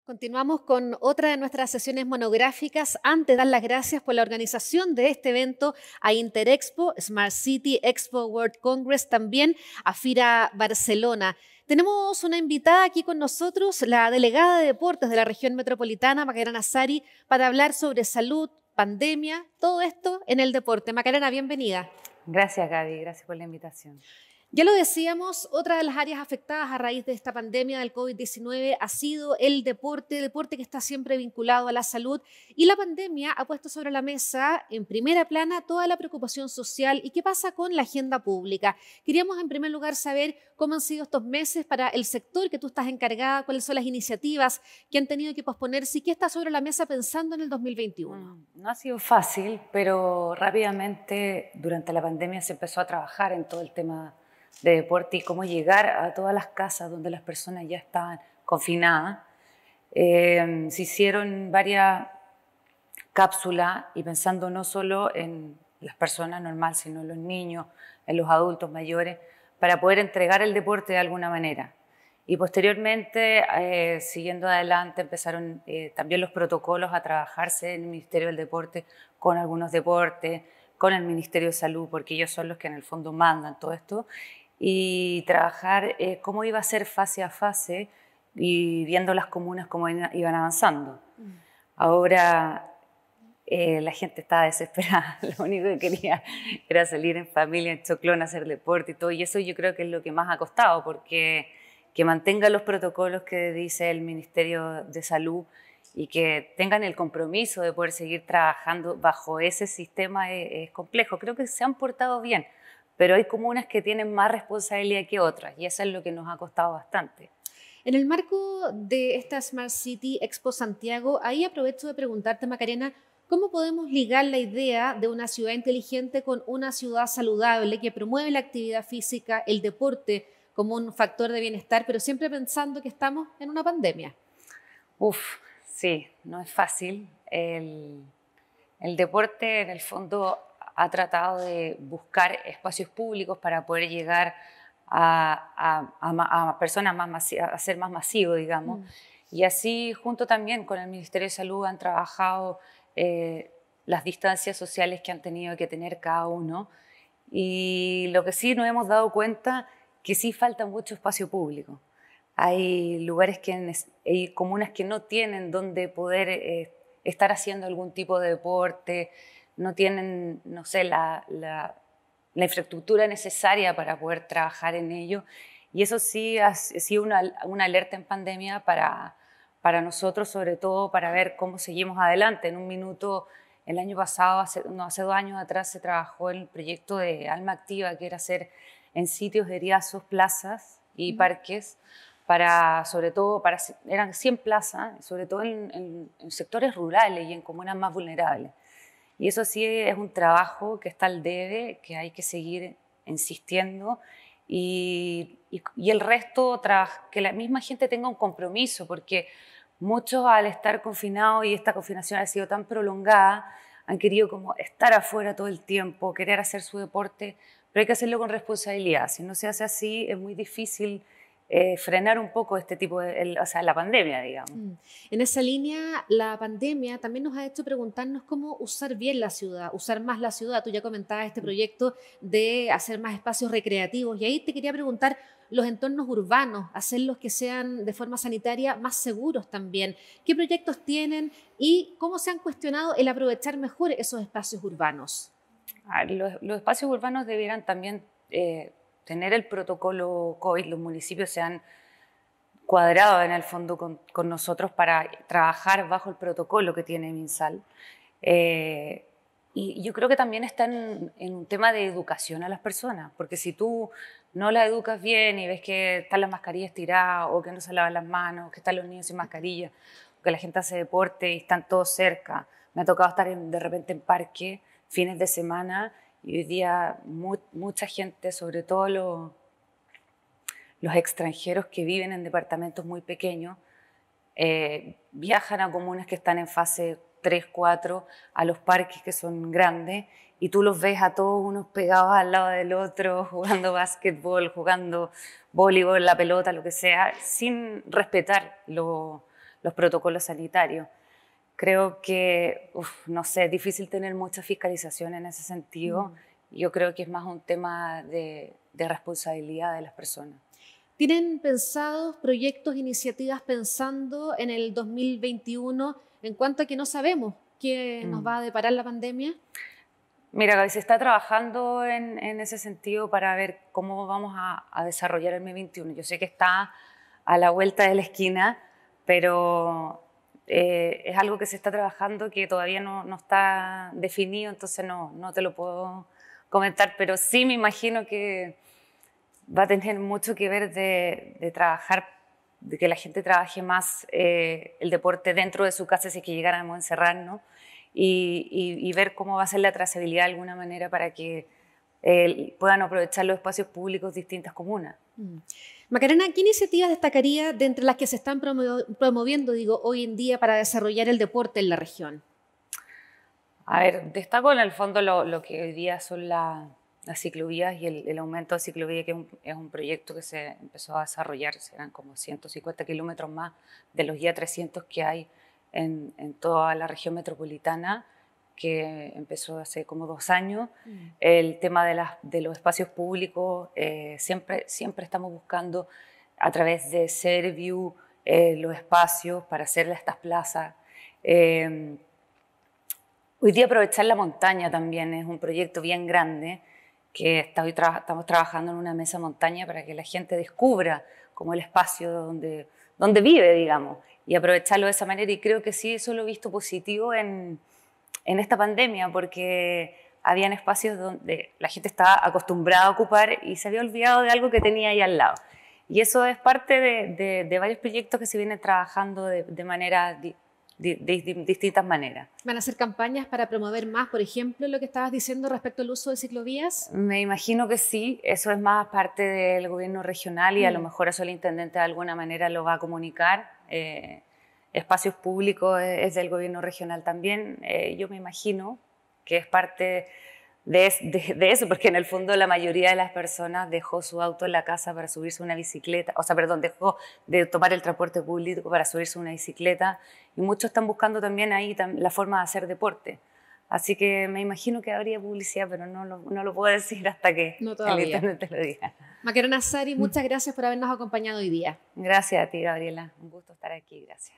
Continuamos con otra de nuestras sesiones monográficas. Antes de dar las gracias por la organización de este evento a Interexpo, Smart City Expo World Congress, también a FIRA Barcelona. Tenemos una invitada aquí con nosotros, la delegada de deportes de la región metropolitana, Macarena Sari, para hablar sobre salud, pandemia, todo esto en el deporte. Macarena, bienvenida. Gracias, Gaby. Gracias por la invitación. Ya lo decíamos, otra de las áreas afectadas a raíz de esta pandemia del COVID-19 ha sido el deporte que está siempre vinculado a la salud, y la pandemia ha puesto sobre la mesa en primera plana toda la preocupación social y qué pasa con la agenda pública. Queríamos en primer lugar saber cómo han sido estos meses para el sector que tú estás encargada, cuáles son las iniciativas que han tenido que posponerse y qué está sobre la mesa pensando en el 2021. No ha sido fácil, pero rápidamente durante la pandemia se empezó a trabajar en todo el tema de deporte y cómo llegar a todas las casas donde las personas ya estaban confinadas. Se hicieron varias cápsulas y pensando no solo en las personas normales, sino en los niños, en los adultos mayores, para poder entregar el deporte de alguna manera. Y posteriormente, siguiendo adelante, empezaron también los protocolos a trabajarse en el Ministerio del Deporte con algunos deportes, con el Ministerio de Salud, porque ellos son los que en el fondo mandan todo esto, y trabajar cómo iba a ser fase a fase y viendo las comunas cómo iban avanzando. Ahora la gente estaba desesperada, lo único que quería era salir en familia, en choclón, hacer deporte y todo, y eso yo creo que es lo que más ha costado, porque que mantengan los protocolos que dice el Ministerio de Salud y que tengan el compromiso de poder seguir trabajando bajo ese sistema es complejo. Creo que se han portado bien, pero hay comunas que tienen más responsabilidad que otras y eso es lo que nos ha costado bastante. En el marco de esta Smart City Expo Santiago, ahí aprovecho de preguntarte, Macarena, ¿cómo podemos ligar la idea de una ciudad inteligente con una ciudad saludable que promueve la actividad física, el deporte como un factor de bienestar, pero siempre pensando que estamos en una pandemia? Sí, no es fácil. El deporte en el fondo ha tratado de buscar espacios públicos para poder llegar a personas más masivas, a ser más masivo, digamos. Y así, junto también con el Ministerio de Salud, han trabajado las distancias sociales que han tenido que tener cada uno. Y lo que sí nos hemos dado cuenta que sí falta mucho espacio público. Hay lugares hay comunas que no tienen donde poder estar haciendo algún tipo de deporte, no tienen, no sé, la infraestructura necesaria para poder trabajar en ello. Y eso sí ha sido una alerta en pandemia para nosotros, sobre todo para ver cómo seguimos adelante. En un minuto, el año pasado, hace 2 años atrás, se trabajó en el proyecto de Alma Activa, que era hacer en sitios de riazos, plazas y parques, sobre todo, eran 100 plazas, sobre todo en sectores rurales y en comunas más vulnerables. Y eso sí es un trabajo que está al debe, que hay que seguir insistiendo y el resto, que la misma gente tenga un compromiso, porque muchos al estar confinados y esta confinación ha sido tan prolongada, han querido como estar afuera todo el tiempo, querer hacer su deporte, pero hay que hacerlo con responsabilidad. Si no se hace así, es muy difícil frenar un poco este tipo o sea, la pandemia, digamos. En esa línea, la pandemia también nos ha hecho preguntarnos cómo usar bien la ciudad, usar más la ciudad. Tú ya comentabas este proyecto de hacer más espacios recreativos y ahí te quería preguntar los entornos urbanos, hacerlos que sean de forma sanitaria más seguros también. ¿Qué proyectos tienen y cómo se han cuestionado el aprovechar mejor esos espacios urbanos? Los espacios urbanos debieran también tener el protocolo COVID. Los municipios se han cuadrado en el fondo con nosotros para trabajar bajo el protocolo que tiene MinSal. Y yo creo que también está en un tema de educación a las personas, porque si tú no las educas bien y ves que están las mascarillas tiradas o que no se lavan las manos, que están los niños sin mascarilla, o que la gente hace deporte y están todos cerca. Me ha tocado estar de repente en parque fines de semana y hoy día mucha gente, sobre todo los extranjeros que viven en departamentos muy pequeños, viajan a comunas que están en fase 3, 4, a los parques que son grandes, y tú los ves a todos unos pegados al lado del otro, jugando básquetbol, jugando voleibol, la pelota, lo que sea, sin respetar los protocolos sanitarios. Creo que, no sé, es difícil tener mucha fiscalización en ese sentido. Yo creo que es más un tema de responsabilidad de las personas. ¿Tienen pensados proyectos, iniciativas pensando en el 2021 en cuanto a que no sabemos qué nos va a deparar la pandemia? Mira, se está trabajando en ese sentido para ver cómo vamos a desarrollar el 2021. Yo sé que está a la vuelta de la esquina, pero es algo que se está trabajando que todavía no está definido, entonces no te lo puedo comentar, pero sí me imagino que va a tener mucho que ver de trabajar, de que la gente trabaje más el deporte dentro de su casa si es que llegáramos a encerrarnos y ver cómo va a ser la trazabilidad de alguna manera para que puedan aprovechar los espacios públicos de distintas comunas. Macarena, ¿qué iniciativas destacaría de entre las que se están promoviendo, hoy en día para desarrollar el deporte en la región? A ver, destaco en el fondo lo que hoy día son las ciclovías y el aumento de ciclovías, que es un proyecto que se empezó a desarrollar, serán como 150 kilómetros más de los ya 300 que hay en toda la región metropolitana, que empezó hace como 2 años. El tema de los espacios públicos, siempre estamos buscando a través de Serviu los espacios para hacer estas plazas. Hoy día aprovechar la montaña también es un proyecto bien grande que estamos trabajando en una mesa montaña para que la gente descubra como el espacio donde vive, digamos, y aprovecharlo de esa manera. Y creo que sí, eso lo he visto positivo en esta pandemia, porque habían espacios donde la gente estaba acostumbrada a ocupar y se había olvidado de algo que tenía ahí al lado. Y eso es parte de varios proyectos que se vienen trabajando de manera distintas maneras. ¿Van a hacer campañas para promover más, por ejemplo, lo que estabas diciendo respecto al uso de ciclovías? Me imagino que sí, eso es más parte del gobierno regional y a lo mejor eso el intendente de alguna manera lo va a comunicar. Espacios públicos es del gobierno regional también. Yo me imagino que es parte de eso, porque en el fondo la mayoría de las personas dejó su auto en la casa para subirse a una bicicleta, o sea, perdón, dejó de tomar el transporte público para subirse a una bicicleta, y muchos están buscando también ahí la forma de hacer deporte. Así que me imagino que habría publicidad, pero no lo puedo decir hasta que el internet te lo diga. Macarena Sari, muchas gracias por habernos acompañado hoy día. Gracias a ti, Gabriela. Un gusto estar aquí. Gracias.